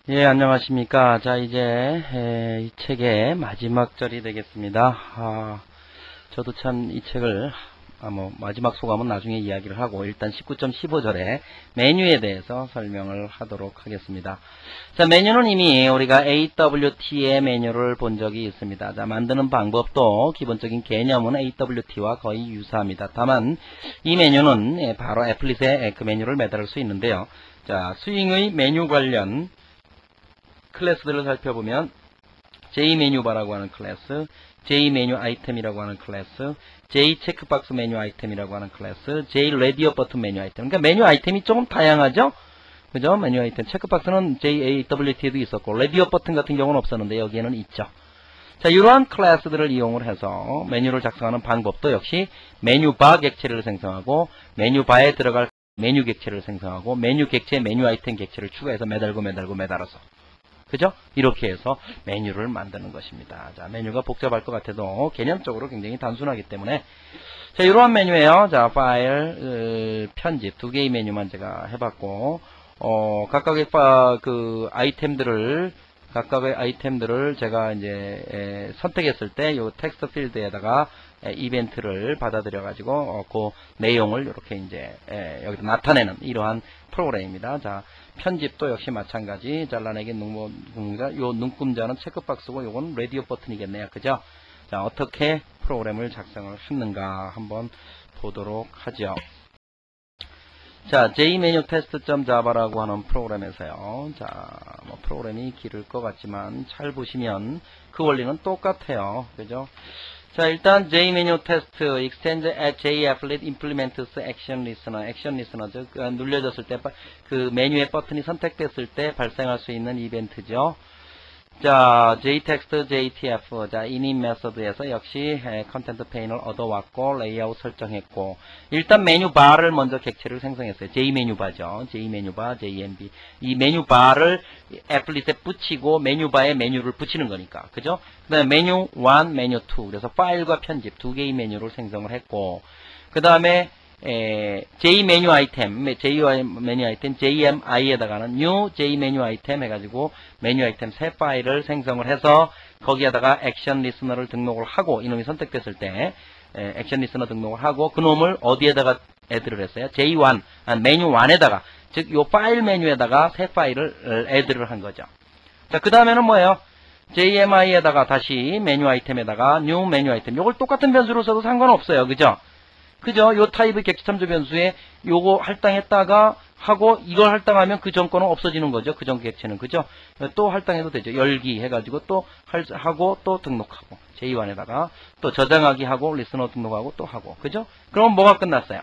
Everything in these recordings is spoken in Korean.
예, 안녕하십니까. 자, 이제 이 책의 마지막 절이 되겠습니다. 저도 참 이 책을 마지막 소감은 나중에 이야기를 하고 일단 19.15절의 메뉴에 대해서 설명을 하도록 하겠습니다. 자, 메뉴는 이미 우리가 AWT의 메뉴를 본 적이 있습니다. 자, 만드는 방법도 기본적인 개념은 AWT와 거의 유사합니다. 다만 이 메뉴는 바로 애플릿에 그 메뉴를 매달을 수 있는데요. 자, 스윙의 메뉴 관련 클래스들을 살펴보면 JMenubar라고 하는 클래스, JMenu 아이템이라고 하는 클래스, JCheckbox 메뉴 아이템이라고 하는 클래스, JRadio 버튼 메뉴 아이템. 그러니까 메뉴 아이템이 조금 다양하죠? 그죠? 메뉴 아이템. 체크박스는 JAWT에도 있었고, 라디오 버튼 같은 경우는 없었는데 여기에는 있죠. 자, 이러한 클래스들을 이용을 해서 메뉴를 작성하는 방법도 역시 메뉴바 객체를 생성하고, 메뉴바에 들어갈 메뉴 객체를 생성하고, 메뉴 객체, 메뉴 아이템 객체를 추가해서 매달아서. 그죠? 이렇게 해서 메뉴를 만드는 것입니다. 자, 메뉴가 복잡할 것 같아도 개념적으로 굉장히 단순하기 때문에 자, 이러한 메뉴예요. 자, 파일, 편집 두 개의 메뉴만 제가 해봤고 각각의 각각의 아이템들을 제가 이제 선택했을 때 이 텍스트 필드에다가 이벤트를 받아들여 가지고 그 내용을 이렇게 이제 여기서 나타내는 이러한 프로그램입니다. 자, 편집도 역시 마찬가지. 잘라내기 눈금자, 요 눈금자는 체크박스고 요건 라디오 버튼이겠네요. 그죠? 자, 어떻게 프로그램을 작성을 했는가 한번 보도록 하죠. 자, jmenuTest.java라고 하는 프로그램에서요. 자, 프로그램이 길을 것 같지만 잘 보시면 그 원리는 똑같아요. 그죠? 자, 일단 jmenuTest extend at japplet implements action listener. action listener, 즉 눌려졌을 때 그 메뉴의 버튼이 선택됐을 때 발생할 수 있는 이벤트죠. 자, jtext, jtf, 자, init 메서드에서 역시 컨텐트 페인을 얻어왔고 레이아웃 설정했고 일단 메뉴바를 먼저 객체를 생성했어요. jmenu바죠. jmenu바, jmb. 이 메뉴바를 애플릿에 붙이고 메뉴바에 메뉴를 붙이는 거니까. 그죠? 그 다음에 메뉴 1, 메뉴 2. 그래서 파일과 편집 두 개의 메뉴를 생성을 했고 그 다음에 JMenu 아이템, JMenu 아이템, JMI에다가는 New JMenu 아이템 해가지고 메뉴 아이템 새 파일을 생성을 해서 거기에다가 액션 리스너를 등록을 하고 이놈이 선택됐을 때 액션 리스너 등록을 하고 그놈을 어디에다가 애드를 했어요? J1, 메뉴 1에다가 즉 요 파일 메뉴에다가 새 파일을 애드를 한 거죠. 자, 그 다음에는 뭐예요? JMI에다가 다시 메뉴 아이템에다가 New 메뉴 아이템 요걸 똑같은 변수로 써도 상관없어요. 그죠? 그죠? 요 타입의 객체 참조 변수에 요거 할당했다가 하고 이걸 할당하면 그 전 거는 없어지는 거죠. 그 전 객체는. 그죠? 또 할당해도 되죠. 열기 해가지고 또 하고 또 등록하고 j1에다가 또 저장하기 하고 리스너 등록하고 또 하고. 그죠? 그럼 뭐가 끝났어요?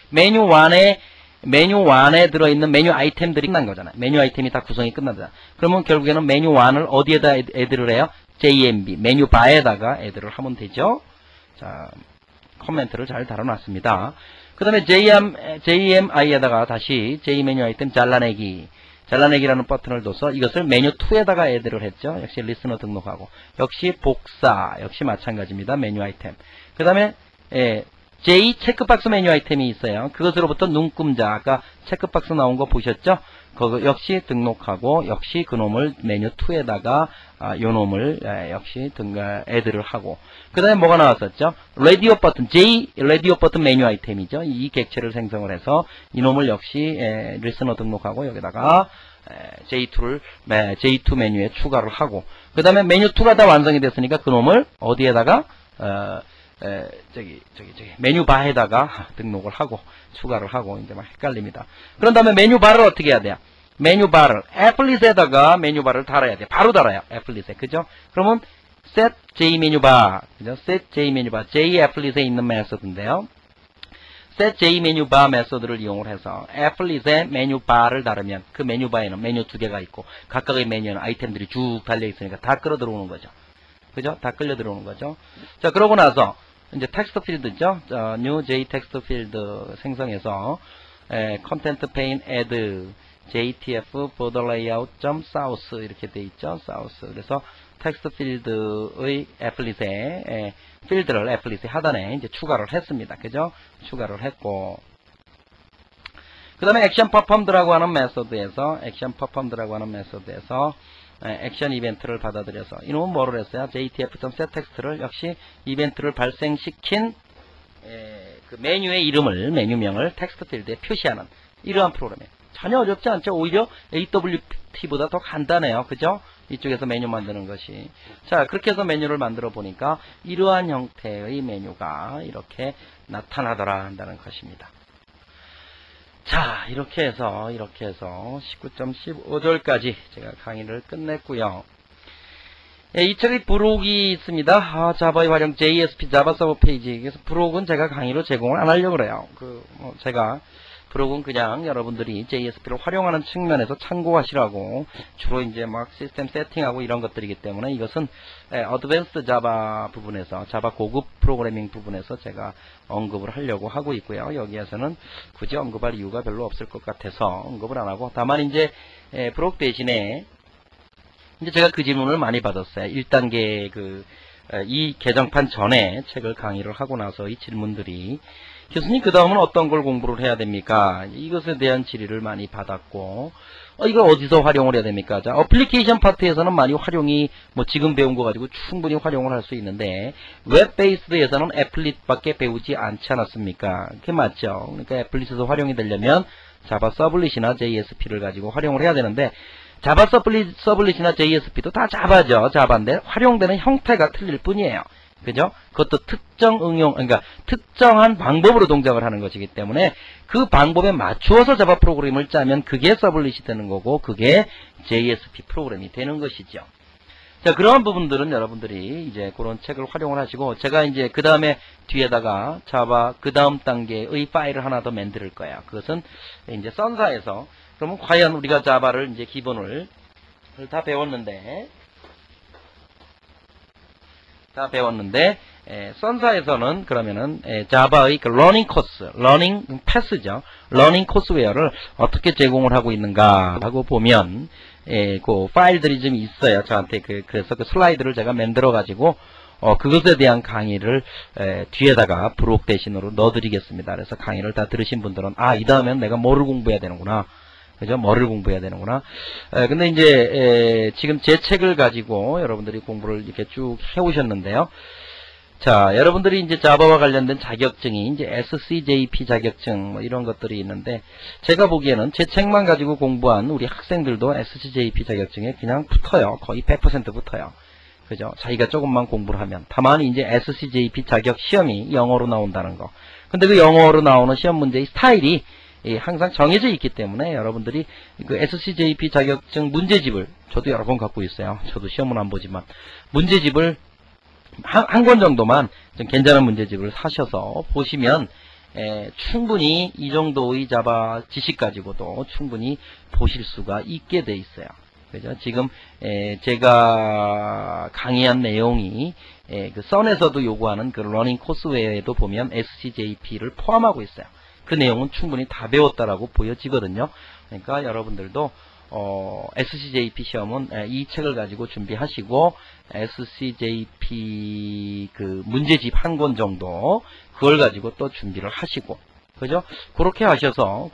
메뉴 1에 들어있는 메뉴 아이템들이 끝난 거잖아요. 메뉴 아이템이 다 구성이 끝나잖아요. 그러면 결국에는 메뉴 1을 어디에다 애드를 해요? JMB 메뉴 바에다가 애드를 하면 되죠. 자, 코멘트를 잘 달아놨습니다. 그 다음에 JMI에다가 다시 JMenu 아이템 잘라내기라는 버튼을 둬서 이것을 메뉴 2에다가 애드를 했죠. 역시 리스너 등록하고 역시 복사 역시 마찬가지입니다. 메뉴 아이템. 그 다음에 J 체크박스 메뉴 아이템이 있어요. 그것으로부터 눈금자 아까 체크박스 나온 거 보셨죠? 그거 역시 등록하고 역시 그놈을 메뉴 2에다가 요놈을 역시 애드를 하고 그 다음에 뭐가 나왔었죠? 라디오 버튼 라디오 버튼 메뉴 아이템이죠. 이 객체를 생성을 해서 이놈을 역시 리스너 등록하고 여기다가 J2 메뉴에 추가를 하고 그 다음에 메뉴 2가 다 완성이 됐으니까 그놈을 어디에다가 메뉴바에다가 등록을 하고 추가를 하고 이제 막 헷갈립니다. 그런 다음에 메뉴바를 어떻게 해야 돼요? 메뉴바를 애플릿에다가 메뉴바를 달아야 돼요. 바로 달아요. 애플릿에. 그죠? 그러면 set jmenubar, 그죠? set jmenubar, j애플릿에 있는 메소드인데요. set jmenubar 메소드를 이용을 해서 애플릿에 메뉴바를 달으면 그 메뉴바에는 메뉴 두 개가 있고 각각의 메뉴는 아이템들이 쭉 달려 있으니까 다 끌어 들어오는 거죠. 그죠? 다 끌려 들어오는 거죠. 자, 그러고 나서 이제 텍스트 필드죠. new j 텍스트 필드 생성해서 content pane add jtf border layout south 이렇게 돼 있죠. south. 그래서 텍스트 필드의 애플릿에 필드를 애플릿의 하단에 이제 추가를 했습니다. 그죠? 추가를 했고 그 다음에 액션 퍼폼드라고 하는 메소드에서 액션 이벤트를 받아들여서 이놈은 뭐를 했어요? JTF.setText를 역시 이벤트를 발생시킨 그 메뉴의 이름을, 메뉴명을 텍스트 필드에 표시하는 이러한 프로그램이에요. 전혀 어렵지 않죠. 오히려 AWT보다 더 간단해요. 그죠? 이쪽에서 메뉴 만드는 것이. 자, 그렇게 해서 메뉴를 만들어 보니까 이러한 형태의 메뉴가 이렇게 나타나더라 한다는 것입니다. 자, 이렇게 해서 19.15절까지 제가 강의를 끝냈고요. 이 책의 부록이 있습니다. 자바의 활용 JSP 자바 서버 페이지. 그래서 부록은 제가 강의로 제공을 안 하려고 그래요. 제가 부록은 그냥 여러분들이 JSP를 활용하는 측면에서 참고하시라고 주로 이제 막 시스템 세팅하고 이런 것들이기 때문에 이것은 어드밴스드 자바 부분에서 자바 고급 프로그래밍 부분에서 제가 언급을 하려고 하고 있고요. 여기에서는 굳이 언급할 이유가 별로 없을 것 같아서 언급을 안 하고 다만 이제 부록 대신에 이제 제가 그 질문을 많이 받았어요. 1단계 이 개정판 전에 책을 강의를 하고 나서 이 질문들이 교수님 그 다음은 어떤 걸 공부를 해야 됩니까? 이것에 대한 질의를 많이 받았고 이걸 어디서 활용을 해야 됩니까? 자, 어플리케이션 파트에서는 많이 활용이 지금 배운 거 가지고 충분히 활용을 할 수 있는데 웹 베이스드에서는 애플릿밖에 배우지 않지 않았습니까? 그게 맞죠? 그러니까 애플릿에서 활용이 되려면 자바 서블릿이나 JSP를 가지고 활용을 해야 되는데 자바 서블릿이나 JSP도 다 자바죠. 자바인데 활용되는 형태가 틀릴 뿐이에요. 그죠? 그것도 특정 응용, 그러니까 특정한 방법으로 동작을 하는 것이기 때문에 그 방법에 맞추어서 자바 프로그램을 짜면 그게 서블릿이 되는 거고 그게 JSP 프로그램이 되는 것이죠. 자, 그러한 부분들은 여러분들이 이제 그런 책을 활용을 하시고 제가 이제 그 다음에 뒤에다가 자바 그 다음 단계의 파일을 하나 더 만들 거예요. 그것은 이제 선사에서 그러면 과연 우리가 자바를 이제 기본을 다 배웠는데 선사에서는 그러면은 자바의 그 러닝 코스, 러닝 패스죠. 러닝 코스웨어를 어떻게 제공을 하고 있는가라고 보면 그 파일들이 좀 있어요. 저한테 그래서 그 슬라이드를 제가 만들어 가지고 그것에 대한 강의를 뒤에다가 부록 대신으로 넣어드리겠습니다. 그래서 강의를 다 들으신 분들은 이 다음엔 내가 뭐를 공부해야 되는구나. 그죠? 뭐를 공부해야 되는구나. 근데 이제 지금 제 책을 가지고 여러분들이 공부를 이렇게 쭉 해오셨는데요. 자, 여러분들이 이제 자바와 관련된 자격증이 이제 SCJP 자격증 이런 것들이 있는데 제가 보기에는 제 책만 가지고 공부한 우리 학생들도 SCJP 자격증에 그냥 붙어요. 거의 100% 붙어요. 그죠? 자기가 조금만 공부를 하면. 다만 이제 SCJP 자격 시험이 영어로 나온다는 거. 근데 그 영어로 나오는 시험 문제의 스타일이 항상 정해져 있기 때문에 여러분들이 그 SCJP 자격증 문제집을 저도 여러 번 갖고 있어요. 저도 시험은 안 보지만 문제집을 한 권 정도만 좀 괜찮은 문제집을 사셔서 보시면 충분히 이 정도의 자바 지식 가지고도 충분히 보실 수가 있게 돼 있어요. 그죠? 지금 제가 강의한 내용이 그 선에서도 요구하는 그 러닝 코스웨어에도 보면 SCJP를 포함하고 있어요. 그 내용은 충분히 다 배웠다라고 보여지거든요. 그러니까 여러분들도 SCJP 시험은 이 책을 가지고 준비하시고 SCJP 그 문제집 한 권 정도 그걸 가지고 또 준비를 하시고 그죠? 그렇게 하셔서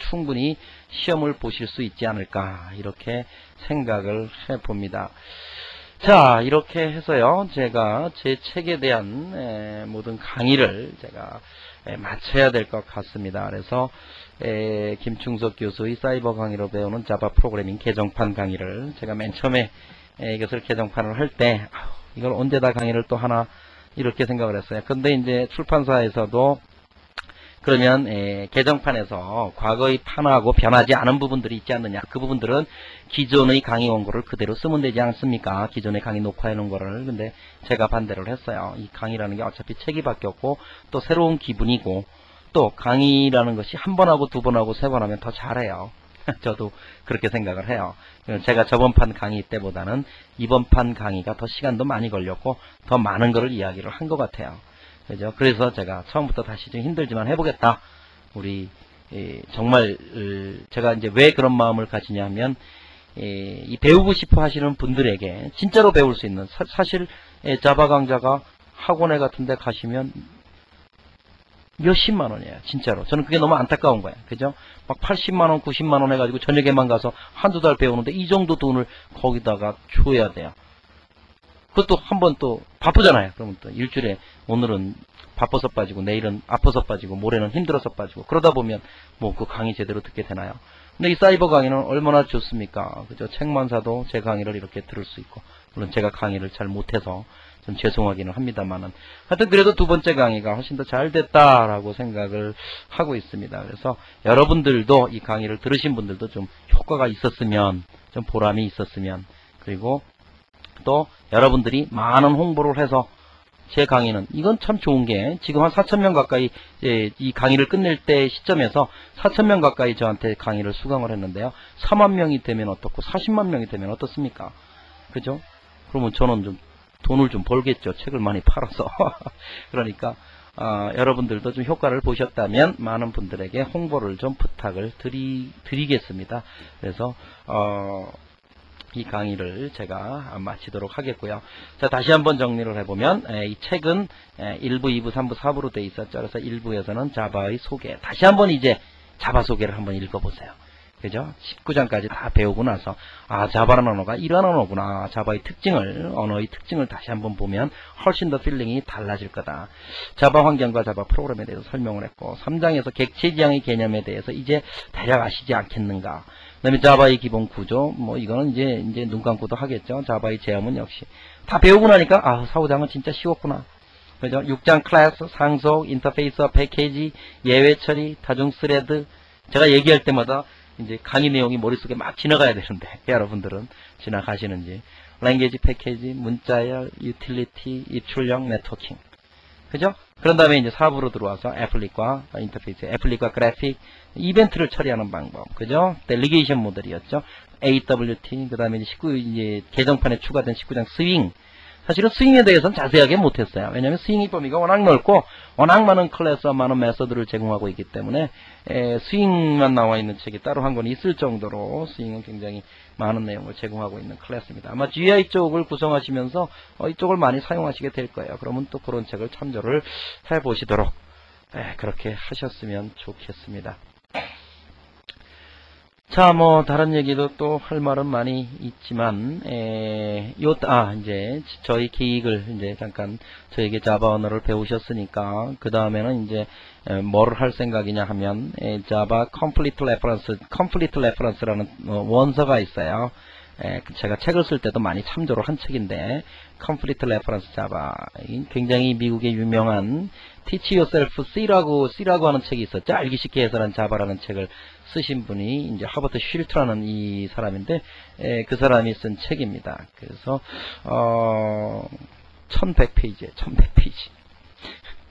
충분히 시험을 보실 수 있지 않을까 이렇게 생각을 해봅니다. 자, 이렇게 해서요 제가 제 책에 대한 모든 강의를 제가 마쳐야 될 것 같습니다. 그래서 김충석 교수의 사이버 강의로 배우는 자바 프로그래밍 개정판 강의를 제가 맨 처음에 이것을 개정판을 할 때 이걸 언제 다 강의를 또 하나 이렇게 생각을 했어요. 근데 이제 출판사에서도 그러면 개정판에서 과거의 판하고 변하지 않은 부분들이 있지 않느냐. 그 부분들은 기존의 강의 원고를 그대로 쓰면 되지 않습니까? 기존의 강의 녹화해 놓은 거를. 근데 제가 반대를 했어요. 이 강의라는 게 어차피 책이 바뀌었고 또 새로운 기분이고 또 강의라는 것이 한 번 하고 두 번 하고 세 번 하면 더 잘해요. 저도 그렇게 생각을 해요. 제가 저번 판 강의 때보다는 이번 판 강의가 더 시간도 많이 걸렸고 더 많은 거를 이야기를 한 것 같아요. 그죠? 그래서 제가 처음부터 다시 좀 힘들지만 해보겠다. 우리 정말 제가 이제 왜 그런 마음을 가지냐면 이 배우고 싶어 하시는 분들에게 진짜로 배울 수 있는 사실 자바 강좌가 학원에 같은 데 가시면 몇십만 원이에요. 진짜로. 저는 그게 너무 안타까운 거예요. 그죠? 막 80만 원, 90만 원 해가지고 저녁에만 가서 한두 달 배우는데 이 정도 돈을 거기다가 줘야 돼요. 그것도 한번 또 바쁘잖아요. 그러면 또 일주일에 오늘은 바빠서 빠지고 내일은 아파서 빠지고 모레는 힘들어서 빠지고 그러다 보면 뭐 그 강의 제대로 듣게 되나요? 근데 이 사이버 강의는 얼마나 좋습니까? 그죠? 책만 사도 제 강의를 이렇게 들을 수 있고 물론 제가 강의를 잘 못해서 좀 죄송하기는 합니다만은 하여튼 그래도 두 번째 강의가 훨씬 더 잘 됐다라고 생각을 하고 있습니다. 그래서 여러분들도 이 강의를 들으신 분들도 좀 효과가 있었으면 좀 보람이 있었으면 그리고 또 여러분들이 많은 홍보를 해서 제 강의는 이건 참 좋은 게 지금 한 4,000명 가까이 이 강의를 끝낼 때 시점에서 4,000명 가까이 저한테 강의를 수강을 했는데요. 4만 명이 되면 어떻고 40만 명이 되면 어떻습니까? 그죠? 그러면 저는 좀 돈을 좀 벌겠죠. 책을 많이 팔아서. 그러니까 여러분들도 좀 효과를 보셨다면 많은 분들에게 홍보를 좀 부탁을 드리겠습니다. 그래서 이 강의를 제가 마치도록 하겠고요. 자, 다시 한번 정리를 해보면 이 책은 1부, 2부, 3부, 4부로 되어 있었죠. 그래서 1부에서는 자바의 소개, 다시 한번 이제 자바 소개를 한번 읽어보세요. 그죠? 19장까지 다 배우고 나서 자바라는 언어가 이런 언어구나. 자바의 특징을, 언어의 특징을 다시 한번 보면 훨씬 더 필링이 달라질 거다. 자바 환경과 자바 프로그램에 대해서 설명을 했고 3장에서 객체 지향의 개념에 대해서 이제 대략 아시지 않겠는가. 그 다음에 자바의 기본 구조, 뭐 이거는 이제 눈 감고도 하겠죠. 자바의 제어문 역시 다 배우고 나니까 4, 5장은 진짜 쉬웠구나. 그죠? 6장 클래스, 상속, 인터페이스와 패키지, 예외 처리, 다중 스레드. 제가 얘기할 때마다 이제 강의 내용이 머릿속에 막 지나가야 되는데 여러분들은 지나가시는지. 랭귀지 패키지, 문자열, 유틸리티, 입출력, 네트워킹. 그죠? 그런 다음에 이제 4부로 들어와서 애플릭과 인터페이스, 애플릭과 그래픽, 이벤트를 처리하는 방법. 그죠? 델리게이션 모델이었죠. AWT, 그 다음에 이제 개정판에 추가된 19장 스윙. 사실은 스윙에 대해서는 자세하게 못했어요. 왜냐하면 스윙의 범위가 워낙 넓고 워낙 많은 클래스와 많은 메서드를 제공하고 있기 때문에 스윙만 나와 있는 책이 따로 한 권 있을 정도로 스윙은 굉장히 많은 내용을 제공하고 있는 클래스입니다. 아마 GI 쪽을 구성하시면서 이쪽을 많이 사용하시게 될 거예요. 그러면 또 그런 책을 참조를 해보시도록 그렇게 하셨으면 좋겠습니다. 자, 뭐 다른 얘기도 또 할 말은 많이 있지만 이제 저희 기획을 이제 잠깐 저에게 자바 언어를 배우셨으니까 그 다음에는 이제 뭘 할 생각이냐 하면 자바 컴플리트 레퍼런스라는 원서가 있어요. 제가 책을 쓸 때도 많이 참조를 한 책인데 컴플리트 레퍼런스 자바 굉장히 미국의 유명한 Teach Yourself C라고 하는 책이 있었죠. 알기 쉽게 해설한 자바라는 책을 쓰신 분이 이제 하버트 쉴트라는 이 사람인데 그 사람이 쓴 책입니다. 그래서 1100페이지에 1100페이지.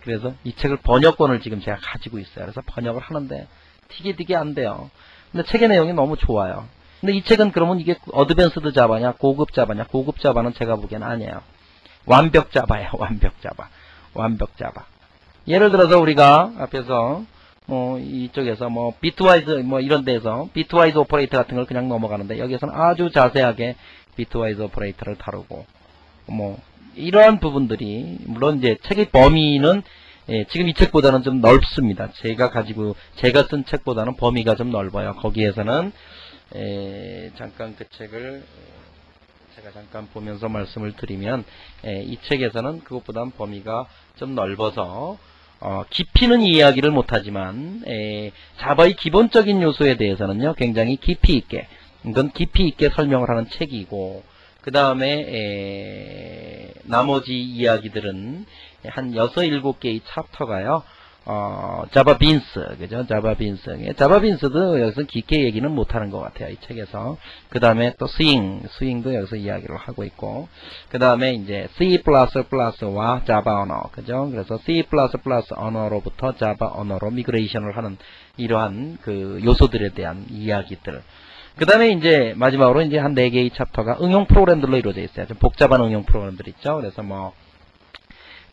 그래서 이 책을 번역본을 지금 제가 가지고 있어요. 그래서 번역을 하는데 되게 안 돼요. 근데 책의 내용이 너무 좋아요. 근데 이 책은 그러면 이게 어드밴스드 자바냐 고급 자바냐, 고급 자바는 제가 보기엔 아니에요. 완벽 자바예요. 완벽 자바. 예를 들어서 우리가 앞에서 이쪽에서 비트와이즈 이런 데서 비트와이즈 오퍼레이터 같은 걸 그냥 넘어가는데 여기에서는 아주 자세하게 비트와이즈 오퍼레이터를 다루고 이러한 부분들이 물론 이제 책의 범위는 지금 이 책보다는 좀 넓습니다. 제가 쓴 책보다는 범위가 좀 넓어요. 거기에서는 잠깐 그 책을 제가 잠깐 보면서 말씀을 드리면 이 책에서는 그것보다는 범위가 좀 넓어서 깊이는 이야기를 못하지만 자바의 기본적인 요소에 대해서는요 굉장히 깊이 있게 설명을 하는 책이고 그 다음에 나머지 이야기들은 한 6, 7개의 챕터가요 자바 빈스, 그죠? 자바 빈스도 여기서 깊게 얘기는 못하는 것 같아요, 이 책에서. 그 다음에 또 스윙도 여기서 이야기를 하고 있고, 그 다음에 이제 C++와 자바 언어, 그죠? 그래서 C++ 언어로부터 자바 언어로 미그레이션을 하는 이러한 그 요소들에 대한 이야기들. 그 다음에 이제 마지막으로 이제 한 4개의 챕터가 응용 프로그램들로 이루어져 있어요. 좀 복잡한 응용 프로그램들 있죠? 그래서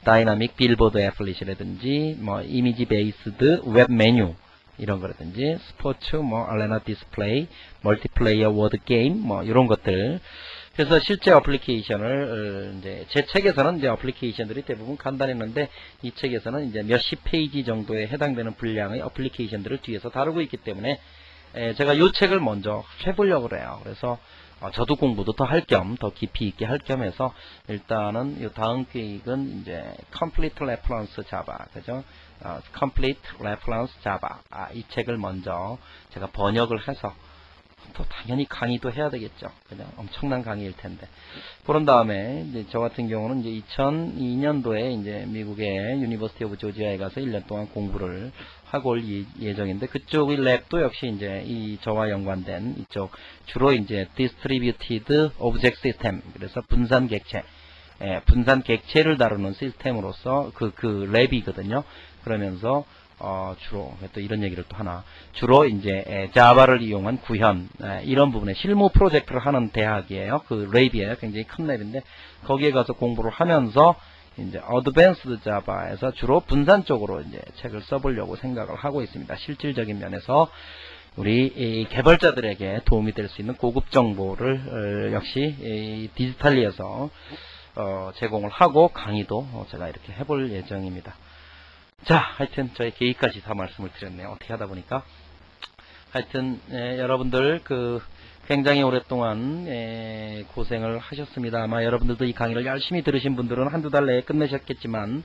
다이나믹 빌보드 애플릿이라든지 이미지 베이스드 웹 메뉴 이런 거라든지 스포츠 알레나 디스플레이 멀티플레이어 워드 게임 이런 것들 그래서 실제 어플리케이션을 이제 제 책에서는 이제 어플리케이션들이 대부분 간단했는데 이 책에서는 이제 몇십 페이지 정도에 해당되는 분량의 어플리케이션들을 뒤에서 다루고 있기 때문에 제가 이 책을 먼저 해보려고 그래요. 그래서 저도 공부도 더 할 겸, 더 깊이 있게 할 겸 해서 일단은 이 다음 계획은 이제 Complete Reference Java, 그죠? Complete Reference Java. 이 책을 먼저 제가 번역을 해서 또 당연히 강의도 해야 되겠죠. 그냥 엄청난 강의일 텐데. 그런 다음에 이제 저 같은 경우는 이제 2002년도에 이제 미국의 유니버시티 오브 조지아에 가서 1년 동안 공부를 하고 올 예정인데 그쪽의 랩도 역시 이제 이 저와 연관된 이쪽 주로 이제 Distributed Object System, 그래서 분산 객체, 분산 객체를 다루는 시스템으로서 그 랩이거든요. 그러면서 주로 또 이런 얘기를 또 하나, 주로 이제 자바를 이용한 구현, 이런 부분에 실무 프로젝트를 하는 대학이에요. 그 랩이에요. 굉장히 큰 랩인데 거기에 가서 공부를 하면서 이제 어드밴스드 자바에서 주로 분산 쪽으로 이제 책을 써보려고 생각을 하고 있습니다. 실질적인 면에서 우리 개발자들에게 도움이 될 수 있는 고급 정보를 역시 디지털리에서 제공을 하고 강의도 제가 이렇게 해볼 예정입니다. 자, 하여튼 저의 계획까지 다 말씀을 드렸네요. 어떻게 하다 보니까. 하여튼 여러분들 굉장히 오랫동안 고생을 하셨습니다. 아마 여러분들도 이 강의를 열심히 들으신 분들은 한두 달 내에 끝내셨겠지만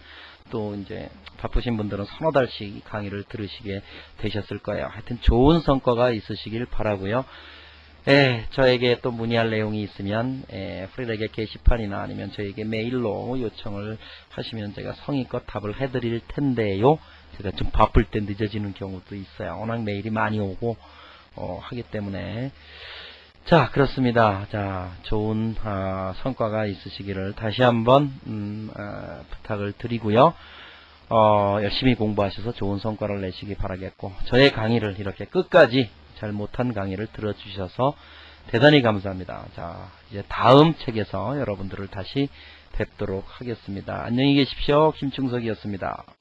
또 이제 바쁘신 분들은 서너 달씩 강의를 들으시게 되셨을 거예요. 하여튼 좋은 성과가 있으시길 바라고요. 저에게 또 문의할 내용이 있으면 프리렉의 게시판이나 아니면 저에게 메일로 요청을 하시면 제가 성의껏 답을 해드릴 텐데요. 제가 좀 바쁠 때 늦어지는 경우도 있어요. 워낙 메일이 많이 오고 하기 때문에. 자, 그렇습니다. 자, 좋은 성과가 있으시기를 다시 한번 부탁을 드리고요. 열심히 공부하셔서 좋은 성과를 내시기 바라겠고, 저의 강의를 이렇게 끝까지 잘 못한 강의를 들어주셔서 대단히 감사합니다. 자, 이제 다음 책에서 여러분들을 다시 뵙도록 하겠습니다. 안녕히 계십시오. 김충석이었습니다.